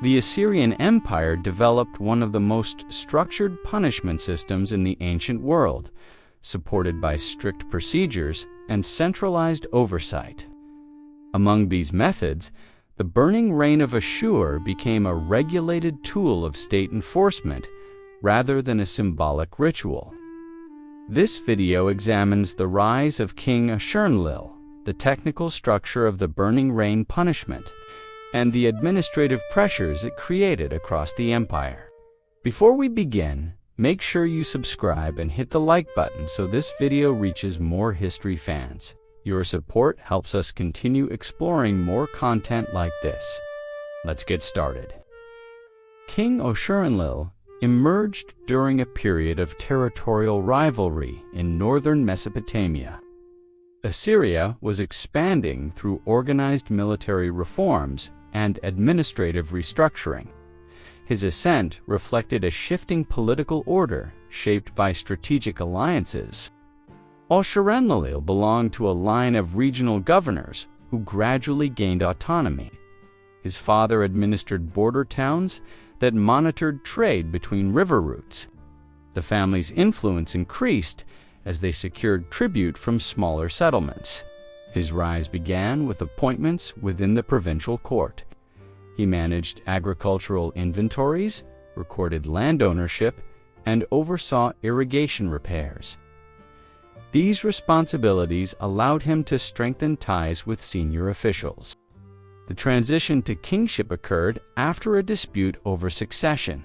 The Assyrian Empire developed one of the most structured punishment systems in the ancient world, supported by strict procedures and centralized oversight. Among these methods, the Burning Rain of Ashur became a regulated tool of state enforcement rather than a symbolic ritual. This video examines the rise of King Ashur-Enlil, the technical structure of the Burning Rain punishment, and the administrative pressures it created across the empire. Before we begin, make sure you subscribe and hit the like button so this video reaches more history fans. Your support helps us continue exploring more content like this. Let's get started. King Ashur-Enlil emerged during a period of territorial rivalry in northern Mesopotamia. Assyria was expanding through organized military reforms and administrative restructuring. His ascent reflected a shifting political order shaped by strategic alliances. Ashur-Enlil belonged to a line of regional governors who gradually gained autonomy. His father administered border towns that monitored trade between river routes. The family's influence increased as they secured tribute from smaller settlements. His rise began with appointments within the provincial court. He managed agricultural inventories, recorded land ownership, and oversaw irrigation repairs. These responsibilities allowed him to strengthen ties with senior officials. The transition to kingship occurred after a dispute over succession.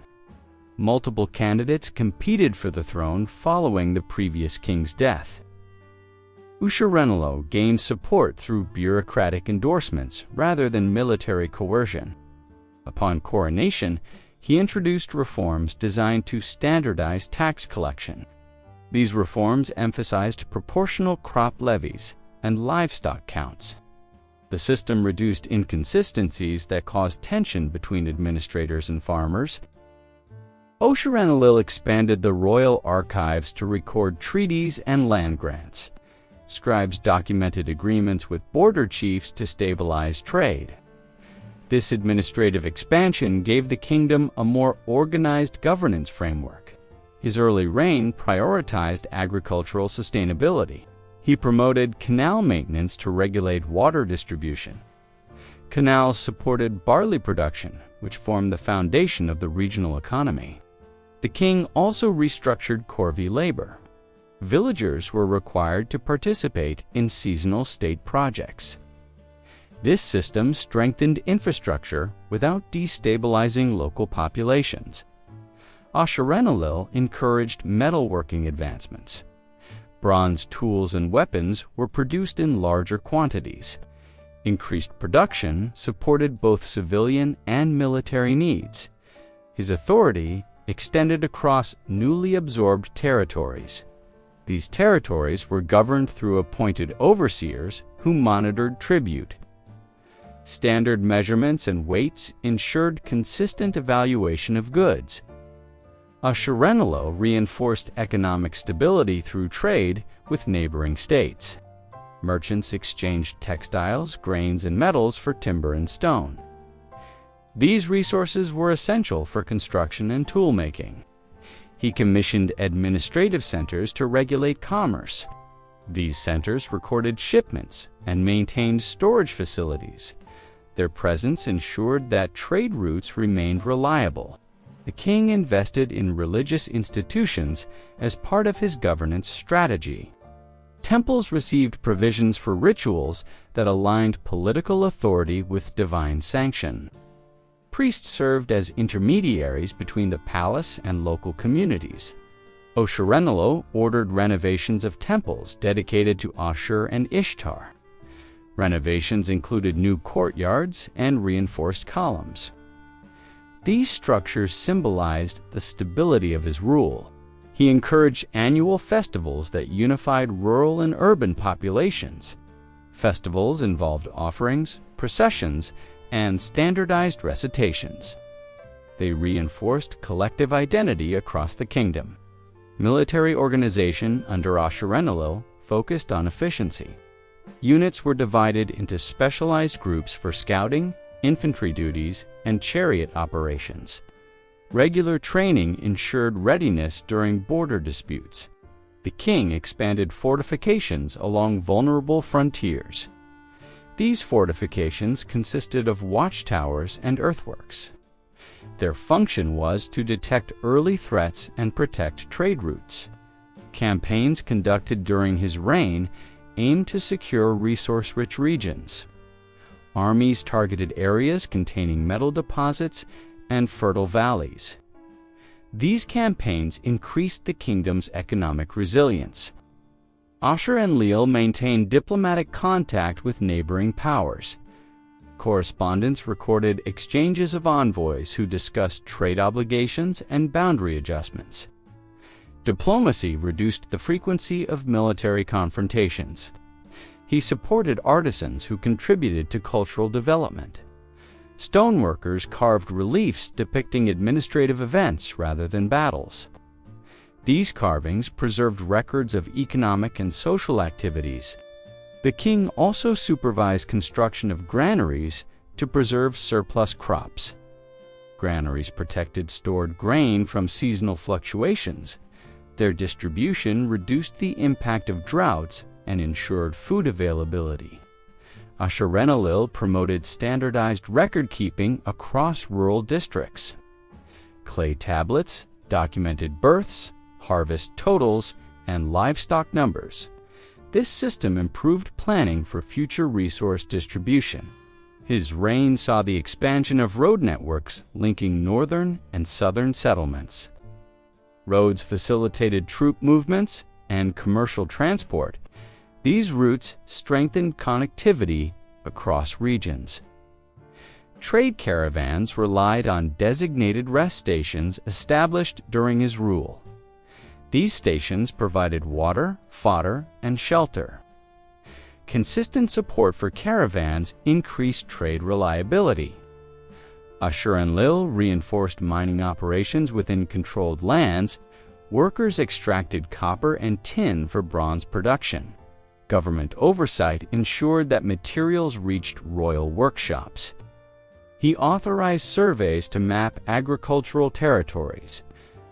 Multiple candidates competed for the throne following the previous king's death. Ashur-Enlil gained support through bureaucratic endorsements rather than military coercion. Upon coronation, he introduced reforms designed to standardize tax collection. These reforms emphasized proportional crop levies and livestock counts. The system reduced inconsistencies that caused tension between administrators and farmers. Ashur-Enlil expanded the royal archives to record treaties and land grants. Scribes documented agreements with border chiefs to stabilize trade. This administrative expansion gave the kingdom a more organized governance framework. His early reign prioritized agricultural sustainability. He promoted canal maintenance to regulate water distribution. Canals supported barley production, which formed the foundation of the regional economy. The king also restructured corvée labor. Villagers were required to participate in seasonal state projects. This system strengthened infrastructure without destabilizing local populations. Ashur-Enlil encouraged metalworking advancements. Bronze tools and weapons were produced in larger quantities. Increased production supported both civilian and military needs. His authority extended across newly absorbed territories. These territories were governed through appointed overseers who monitored tribute. Standard measurements and weights ensured consistent evaluation of goods. Ashur-Enlil reinforced economic stability through trade with neighboring states. Merchants exchanged textiles, grains, and metals for timber and stone. These resources were essential for construction and tool-making. He commissioned administrative centers to regulate commerce. These centers recorded shipments and maintained storage facilities. Their presence ensured that trade routes remained reliable. The king invested in religious institutions as part of his governance strategy. Temples received provisions for rituals that aligned political authority with divine sanction. Priests served as intermediaries between the palace and local communities. Ashur-Enlil ordered renovations of temples dedicated to Ashur and Ishtar. Renovations included new courtyards and reinforced columns. These structures symbolized the stability of his rule. He encouraged annual festivals that unified rural and urban populations. Festivals involved offerings, processions, and standardized recitations. They reinforced collective identity across the kingdom. Military organization under Ashur-Enlil focused on efficiency. Units were divided into specialized groups for scouting, infantry duties, and chariot operations. Regular training ensured readiness during border disputes. The king expanded fortifications along vulnerable frontiers. These fortifications consisted of watchtowers and earthworks. Their function was to detect early threats and protect trade routes. Campaigns conducted during his reign aimed to secure resource-rich regions. Armies targeted areas containing metal deposits and fertile valleys. These campaigns increased the kingdom's economic resilience. Ashur-Enlil maintained diplomatic contact with neighboring powers. Correspondence recorded exchanges of envoys who discussed trade obligations and boundary adjustments. Diplomacy reduced the frequency of military confrontations. He supported artisans who contributed to cultural development. Stoneworkers carved reliefs depicting administrative events rather than battles. These carvings preserved records of economic and social activities. The king also supervised construction of granaries to preserve surplus crops. Granaries protected stored grain from seasonal fluctuations. Their distribution reduced the impact of droughts and ensured food availability. Ashur-Enlil promoted standardized record-keeping across rural districts. Clay tablets documented births, harvest totals, and livestock numbers. This system improved planning for future resource distribution. His reign saw the expansion of road networks linking northern and southern settlements. Roads facilitated troop movements and commercial transport. These routes strengthened connectivity across regions. Trade caravans relied on designated rest stations established during his rule. These stations provided water, fodder, and shelter. Consistent support for caravans increased trade reliability. Ashur-Enlil reinforced mining operations within controlled lands. Workers extracted copper and tin for bronze production. Government oversight ensured that materials reached royal workshops. He authorized surveys to map agricultural territories.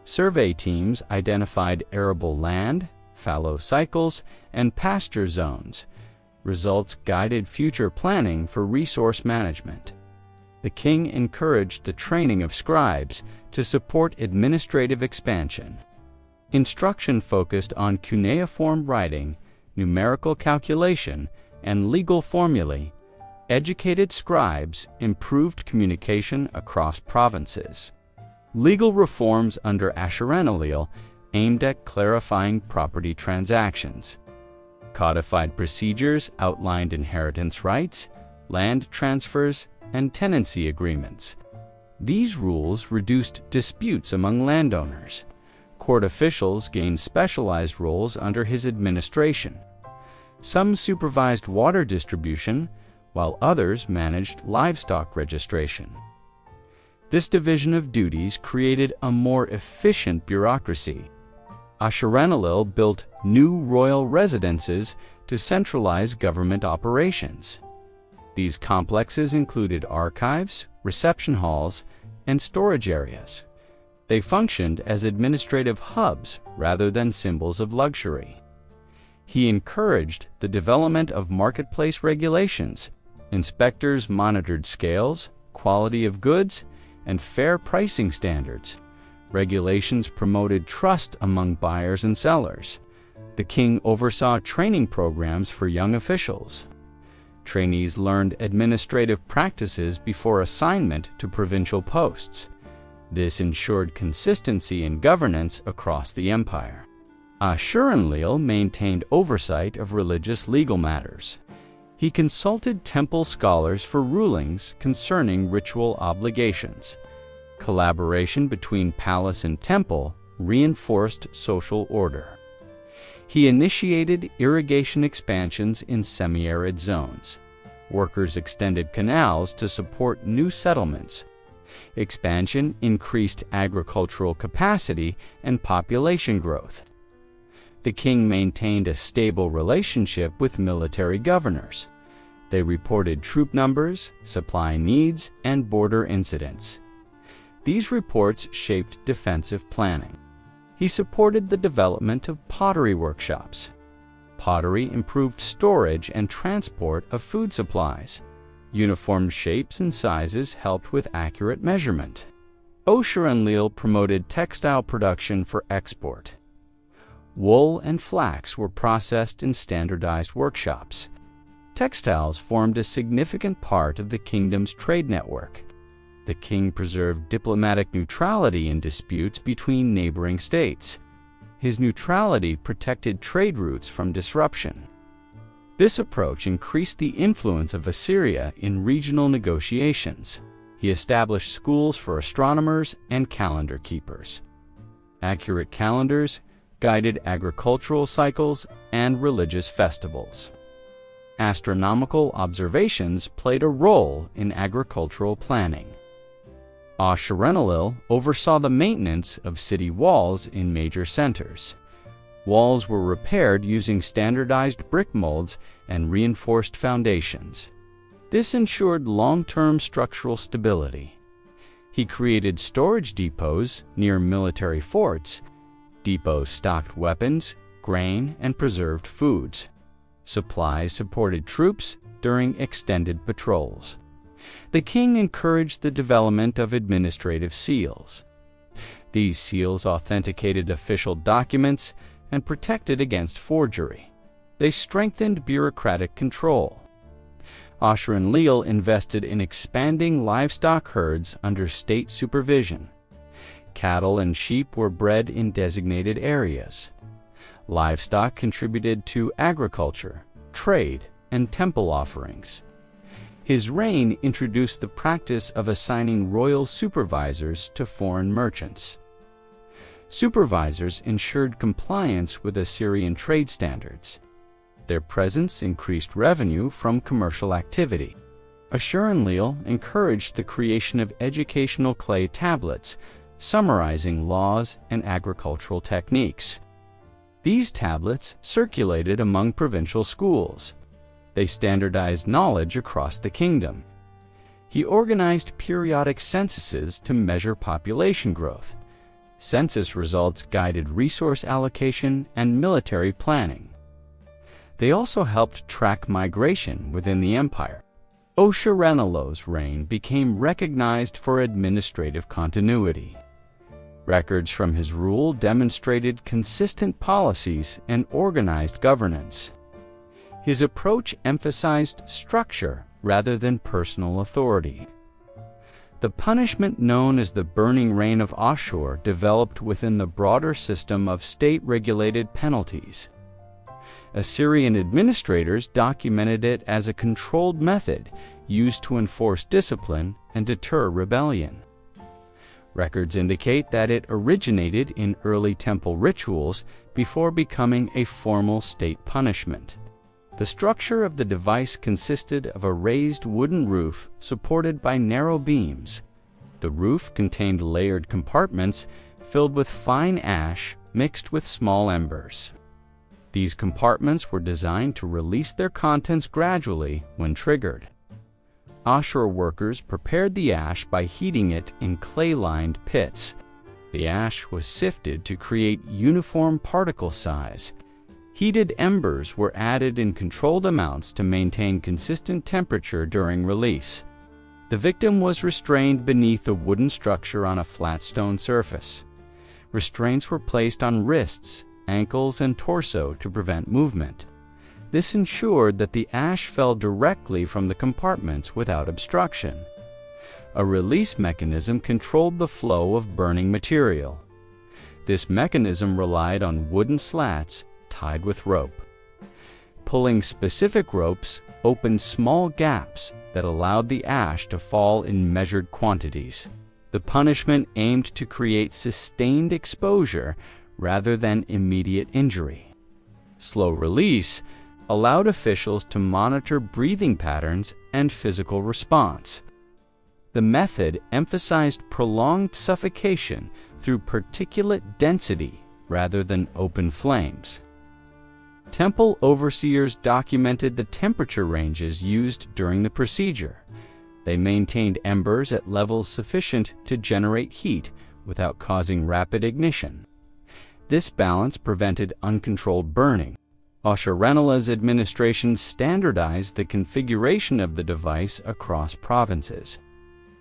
Survey teams identified arable land, fallow cycles, and pasture zones. Results guided future planning for resource management. The king encouraged the training of scribes to support administrative expansion. Instruction focused on cuneiform writing, numerical calculation, and legal formulae. Educated scribes improved communication across provinces. Legal reforms under Ashur-Enlil aimed at clarifying property transactions. Codified procedures outlined inheritance rights, land transfers, and tenancy agreements. These rules reduced disputes among landowners. Court officials gained specialized roles under his administration. Some supervised water distribution, while others managed livestock registration. This division of duties created a more efficient bureaucracy. Ashur-Enlil built new royal residences to centralize government operations. These complexes included archives, reception halls, and storage areas. They functioned as administrative hubs rather than symbols of luxury. He encouraged the development of marketplace regulations. Inspectors monitored scales, quality of goods, and fair pricing standards. Regulations promoted trust among buyers and sellers. The king oversaw training programs for young officials. Trainees learned administrative practices before assignment to provincial posts. This ensured consistency in governance across the empire. Ashur-Enlil maintained oversight of religious legal matters. He consulted temple scholars for rulings concerning ritual obligations. Collaboration between palace and temple reinforced social order. He initiated irrigation expansions in semi-arid zones. Workers extended canals to support new settlements. Expansion increased agricultural capacity and population growth. The king maintained a stable relationship with military governors. They reported troop numbers, supply needs, and border incidents. These reports shaped defensive planning. He supported the development of pottery workshops. Pottery improved storage and transport of food supplies. Uniform shapes and sizes helped with accurate measurement. Ashur-Enlil promoted textile production for export. Wool and flax were processed in standardized workshops. Textiles formed a significant part of the kingdom's trade network. The king preserved diplomatic neutrality in disputes between neighboring states. His neutrality protected trade routes from disruption. This approach increased the influence of Assyria in regional negotiations. He established schools for astronomers and calendar keepers. Accurate calendars guided agricultural cycles and religious festivals. Astronomical observations played a role in agricultural planning. Ashur-Enlil oversaw the maintenance of city walls in major centers. Walls were repaired using standardized brick molds and reinforced foundations. This ensured long-term structural stability. He created storage depots near military forts. Depots stocked weapons, grain, and preserved foods. Supplies supported troops during extended patrols. The king encouraged the development of administrative seals. These seals authenticated official documents and protected against forgery. They strengthened bureaucratic control. Ashur-Enlil invested in expanding livestock herds under state supervision. Cattle and sheep were bred in designated areas. Livestock contributed to agriculture, trade, and temple offerings. His reign introduced the practice of assigning royal supervisors to foreign merchants. Supervisors ensured compliance with Assyrian trade standards. Their presence increased revenue from commercial activity. Ashur-Enlil encouraged the creation of educational clay tablets, summarizing laws and agricultural techniques. These tablets circulated among provincial schools. They standardized knowledge across the kingdom. He organized periodic censuses to measure population growth. Census results guided resource allocation and military planning. They also helped track migration within the empire. Ashur-Enlil's reign became recognized for administrative continuity. Records from his rule demonstrated consistent policies and organized governance. His approach emphasized structure rather than personal authority. The punishment known as the Burning Rain of Ashur developed within the broader system of state-regulated penalties. Assyrian administrators documented it as a controlled method used to enforce discipline and deter rebellion. Records indicate that it originated in early temple rituals before becoming a formal state punishment. The structure of the device consisted of a raised wooden roof supported by narrow beams. The roof contained layered compartments filled with fine ash mixed with small embers. These compartments were designed to release their contents gradually when triggered. Ashur workers prepared the ash by heating it in clay-lined pits. The ash was sifted to create uniform particle size. Heated embers were added in controlled amounts to maintain consistent temperature during release. The victim was restrained beneath a wooden structure on a flat stone surface. Restraints were placed on wrists, ankles, and torso to prevent movement. This ensured that the ash fell directly from the compartments without obstruction. A release mechanism controlled the flow of burning material. This mechanism relied on wooden slats tied with rope. Pulling specific ropes opened small gaps that allowed the ash to fall in measured quantities. The punishment aimed to create sustained exposure rather than immediate injury. Slow release allowed officials to monitor breathing patterns and physical response. The method emphasized prolonged suffocation through particulate density rather than open flames. Temple overseers documented the temperature ranges used during the procedure. They maintained embers at levels sufficient to generate heat without causing rapid ignition. This balance prevented uncontrolled burning. Ashur-Enlil's administration standardized the configuration of the device across provinces.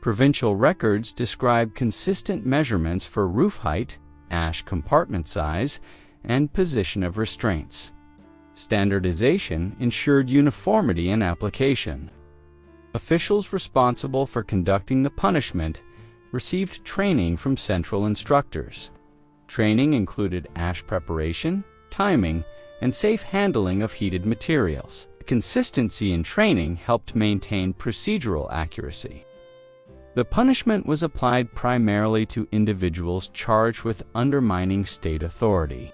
Provincial records describe consistent measurements for roof height, ash compartment size, and position of restraints. Standardization ensured uniformity in application. Officials responsible for conducting the punishment received training from central instructors. Training included ash preparation, timing, and safe handling of heated materials. Consistency in training helped maintain procedural accuracy. The punishment was applied primarily to individuals charged with undermining state authority.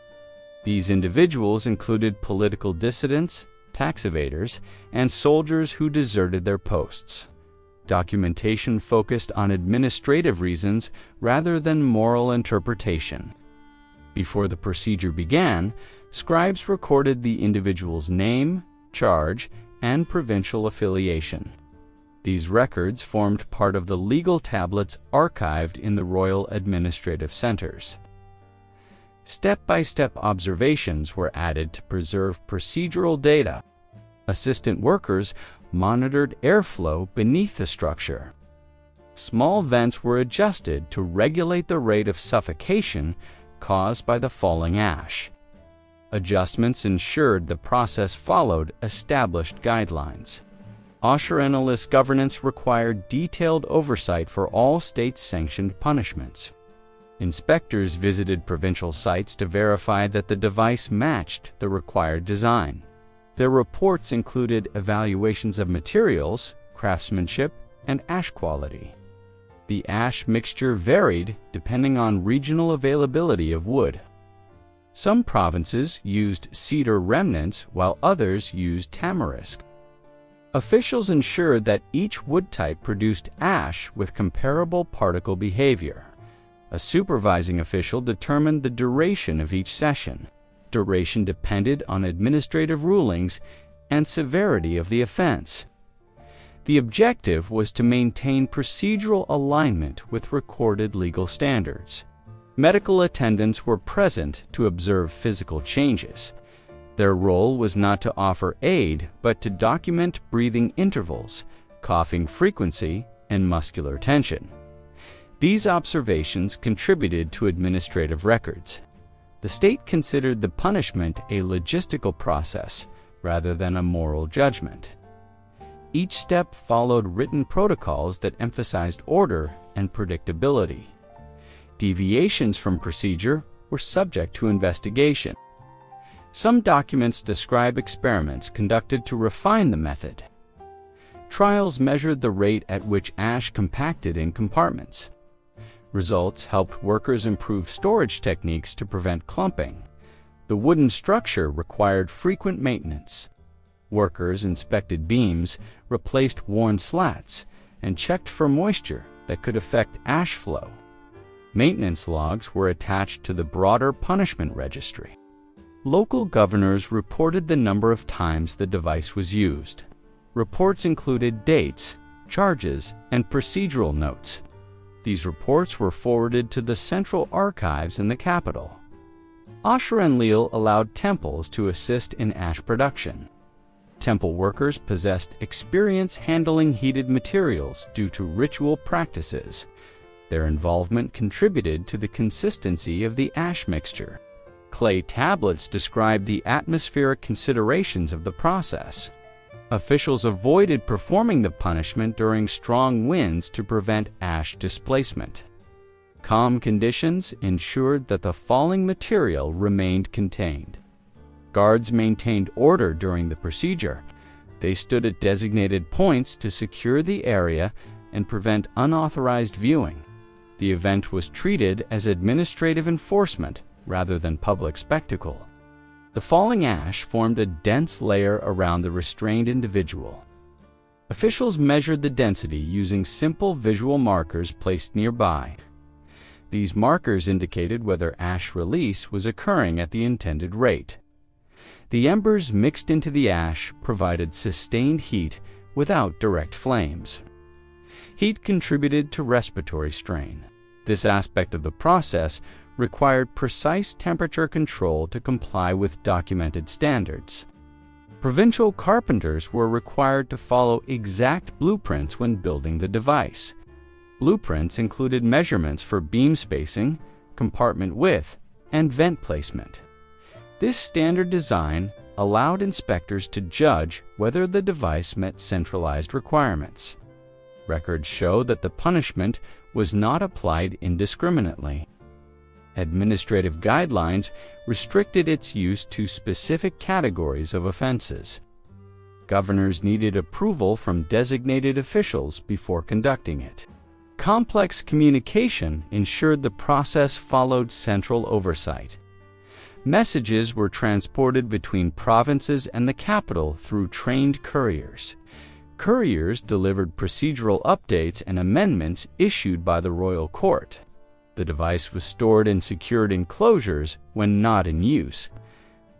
These individuals included political dissidents, tax evaders, and soldiers who deserted their posts. Documentation focused on administrative reasons rather than moral interpretation. Before the procedure began, scribes recorded the individual's name, charge, and provincial affiliation. These records formed part of the legal tablets archived in the royal administrative centers. Step-by-step observations were added to preserve procedural data. Assistant workers monitored airflow beneath the structure. Small vents were adjusted to regulate the rate of suffocation caused by the falling ash. Adjustments ensured the process followed established guidelines. Ashur-Enlil's governance required detailed oversight for all state-sanctioned punishments. Inspectors visited provincial sites to verify that the device matched the required design. Their reports included evaluations of materials, craftsmanship, and ash quality. The ash mixture varied depending on regional availability of wood. Some provinces used cedar remnants while others used tamarisk. Officials ensured that each wood type produced ash with comparable particle behavior. A supervising official determined the duration of each session. Duration depended on administrative rulings and severity of the offense. The objective was to maintain procedural alignment with recorded legal standards. Medical attendants were present to observe physical changes. Their role was not to offer aid, but to document breathing intervals, coughing frequency, and muscular tension. These observations contributed to administrative records. The state considered the punishment a logistical process rather than a moral judgment. Each step followed written protocols that emphasized order and predictability. Deviations from procedure were subject to investigation. Some documents describe experiments conducted to refine the method. Trials measured the rate at which ash compacted in compartments. Results helped workers improve storage techniques to prevent clumping. The wooden structure required frequent maintenance. Workers inspected beams, replaced worn slats, and checked for moisture that could affect ash flow. Maintenance logs were attached to the broader punishment registry. Local governors reported the number of times the device was used. Reports included dates, charges, and procedural notes. These reports were forwarded to the central archives in the capital. Ashur-Enlil allowed temples to assist in ash production. Temple workers possessed experience handling heated materials due to ritual practices. Their involvement contributed to the consistency of the ash mixture. Clay tablets describe the atmospheric considerations of the process. Officials avoided performing the punishment during strong winds to prevent ash displacement. Calm conditions ensured that the falling material remained contained. Guards maintained order during the procedure. They stood at designated points to secure the area and prevent unauthorized viewing. The event was treated as administrative enforcement rather than public spectacle. The falling ash formed a dense layer around the restrained individual. Officials measured the density using simple visual markers placed nearby. These markers indicated whether ash release was occurring at the intended rate. The embers mixed into the ash provided sustained heat without direct flames. Heat contributed to respiratory strain. This aspect of the process required precise temperature control to comply with documented standards. Provincial carpenters were required to follow exact blueprints when building the device. Blueprints included measurements for beam spacing, compartment width, and vent placement. This standard design allowed inspectors to judge whether the device met centralized requirements. Records show that the punishment was not applied indiscriminately. Administrative guidelines restricted its use to specific categories of offenses. Governors needed approval from designated officials before conducting it. Complex communication ensured the process followed central oversight. Messages were transported between provinces and the capital through trained couriers. Couriers delivered procedural updates and amendments issued by the royal court. The device was stored in secured enclosures when not in use.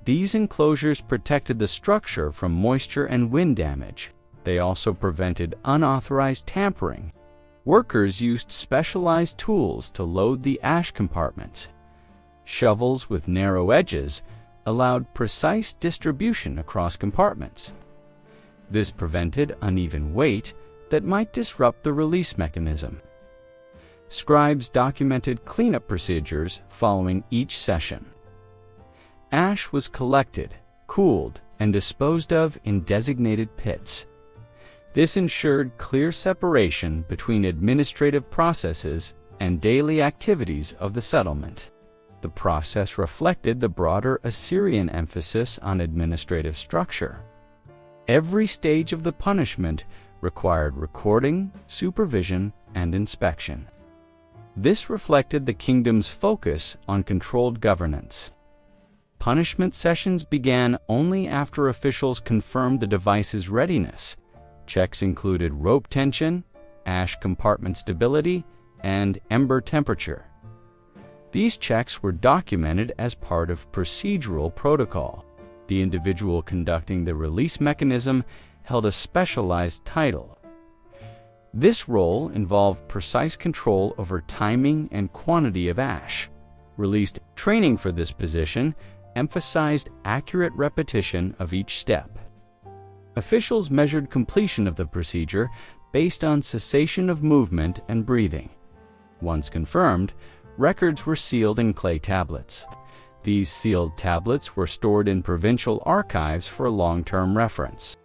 These enclosures protected the structure from moisture and wind damage. They also prevented unauthorized tampering. Workers used specialized tools to load the ash compartments. Shovels with narrow edges allowed precise distribution across compartments. This prevented uneven weight that might disrupt the release mechanism. Scribes documented cleanup procedures following each session. Ash was collected, cooled, and disposed of in designated pits. This ensured clear separation between administrative processes and daily activities of the settlement. The process reflected the broader Assyrian emphasis on administrative structure. Every stage of the punishment required recording, supervision, and inspection. This reflected the kingdom's focus on controlled governance. Punishment sessions began only after officials confirmed the device's readiness. Checks included rope tension, ash compartment stability, and ember temperature. These checks were documented as part of procedural protocol. The individual conducting the release mechanism held a specialized title. This role involved precise control over timing and quantity of ash. Released training for this position emphasized accurate repetition of each step. Officials measured completion of the procedure based on cessation of movement and breathing. Once confirmed, records were sealed in clay tablets. These sealed tablets were stored in provincial archives for long-term reference.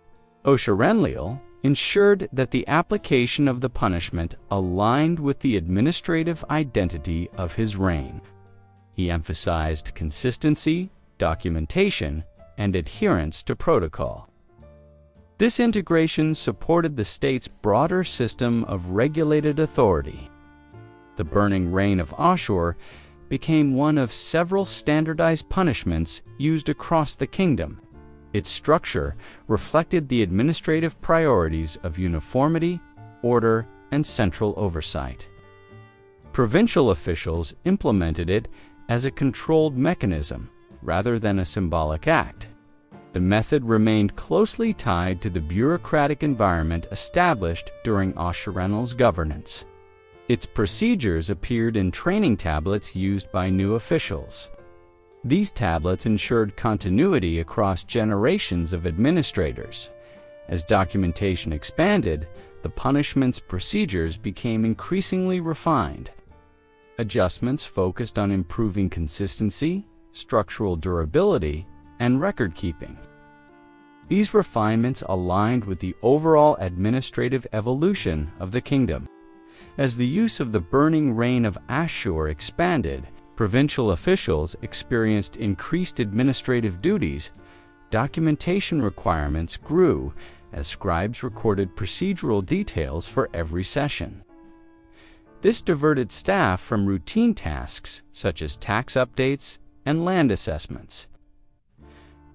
Ashur-Enlil ensured that the application of the punishment aligned with the administrative identity of his reign. He emphasized consistency, documentation, and adherence to protocol. This integration supported the state's broader system of regulated authority. The Burning Rain of Ashur became one of several standardized punishments used across the kingdom. Its structure reflected the administrative priorities of uniformity, order, and central oversight. Provincial officials implemented it as a controlled mechanism rather than a symbolic act. The method remained closely tied to the bureaucratic environment established during Ashur-Enlil's governance. Its procedures appeared in training tablets used by new officials. These tablets ensured continuity across generations of administrators. As documentation expanded, the punishment's procedures became increasingly refined. Adjustments focused on improving consistency, structural durability, and record-keeping. These refinements aligned with the overall administrative evolution of the kingdom. As the use of the Burning Rain of Ashur expanded, provincial officials experienced increased administrative duties. Documentation requirements grew as scribes recorded procedural details for every session. This diverted staff from routine tasks such as tax updates and land assessments.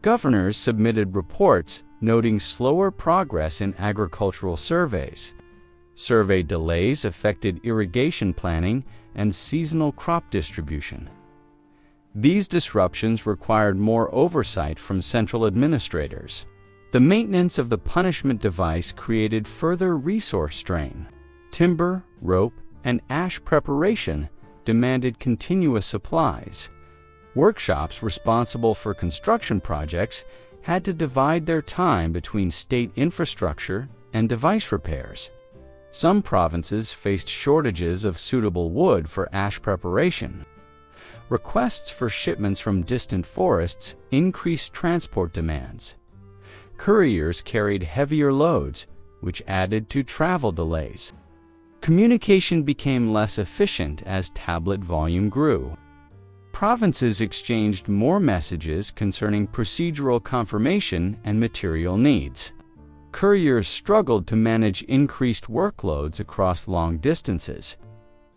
Governors submitted reports noting slower progress in agricultural surveys. Survey delays affected irrigation planning and seasonal crop distribution. These disruptions required more oversight from central administrators. The maintenance of the punishment device created further resource strain. Timber, rope, and ash preparation demanded continuous supplies. Workshops responsible for construction projects had to divide their time between state infrastructure and device repairs. Some provinces faced shortages of suitable wood for ash preparation. Requests for shipments from distant forests increased transport demands. Couriers carried heavier loads, which added to travel delays. Communication became less efficient as tablet volume grew. Provinces exchanged more messages concerning procedural confirmation and material needs. Couriers struggled to manage increased workloads across long distances.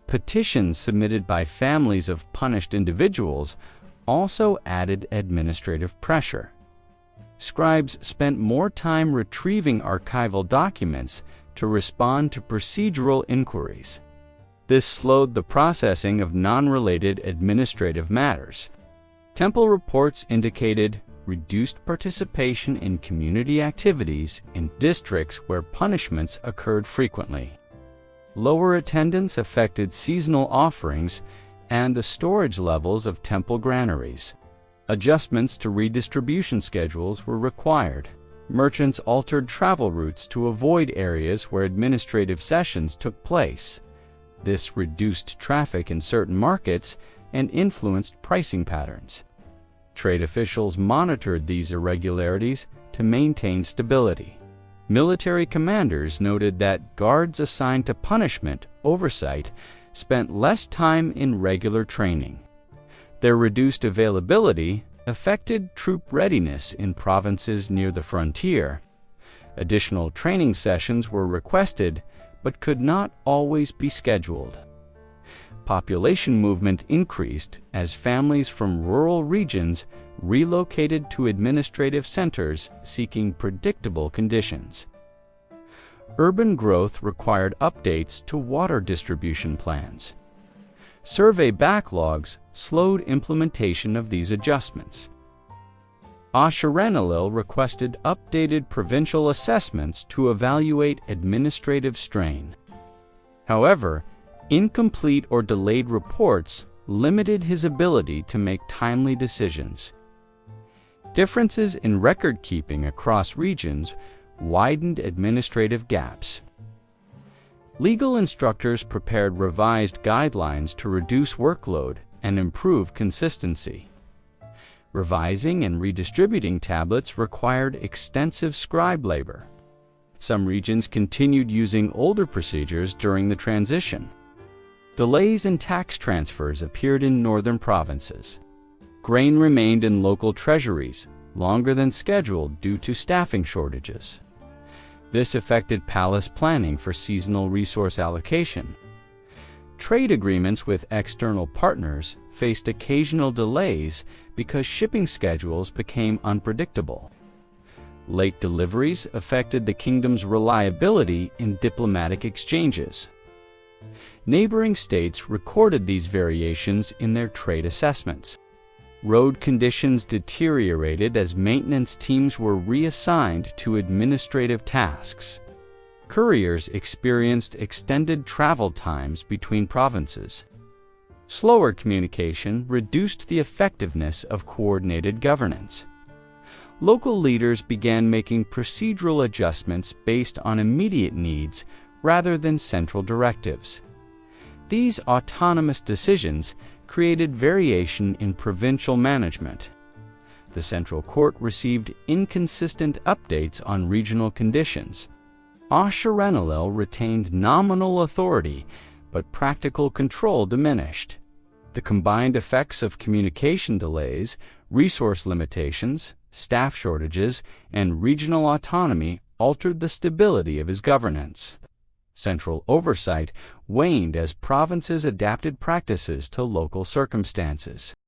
Petitions submitted by families of punished individuals also added administrative pressure. Scribes spent more time retrieving archival documents to respond to procedural inquiries. This slowed the processing of non-related administrative matters. Temple reports indicated reduced participation in community activities in districts where punishments occurred frequently. Lower attendance affected seasonal offerings and the storage levels of temple granaries. Adjustments to redistribution schedules were required. Merchants altered travel routes to avoid areas where administrative sessions took place. This reduced traffic in certain markets and influenced pricing patterns. Trade officials monitored these irregularities to maintain stability. Military commanders noted that guards assigned to punishment oversight spent less time in regular training. Their reduced availability affected troop readiness in provinces near the frontier. Additional training sessions were requested, but could not always be scheduled. Population movement increased as families from rural regions relocated to administrative centers seeking predictable conditions. Urban growth required updates to water distribution plans. Survey backlogs slowed implementation of these adjustments. Ashur-Enlil requested updated provincial assessments to evaluate administrative strain. However, incomplete or delayed reports limited his ability to make timely decisions. Differences in record-keeping across regions widened administrative gaps. Legal instructors prepared revised guidelines to reduce workload and improve consistency. Revising and redistributing tablets required extensive scribe labor. Some regions continued using older procedures during the transition. Delays in tax transfers appeared in northern provinces. Grain remained in local treasuries longer than scheduled due to staffing shortages. This affected palace planning for seasonal resource allocation. Trade agreements with external partners faced occasional delays because shipping schedules became unpredictable. Late deliveries affected the kingdom's reliability in diplomatic exchanges. Neighboring states recorded these variations in their trade assessments. Road conditions deteriorated as maintenance teams were reassigned to administrative tasks. Couriers experienced extended travel times between provinces. Slower communication reduced the effectiveness of coordinated governance. Local leaders began making procedural adjustments based on immediate needs rather than central directives. These autonomous decisions created variation in provincial management. The central court received inconsistent updates on regional conditions. Ashur-Enlil retained nominal authority, but practical control diminished. The combined effects of communication delays, resource limitations, staff shortages, and regional autonomy altered the stability of his governance. Central oversight waned as provinces adapted practices to local circumstances.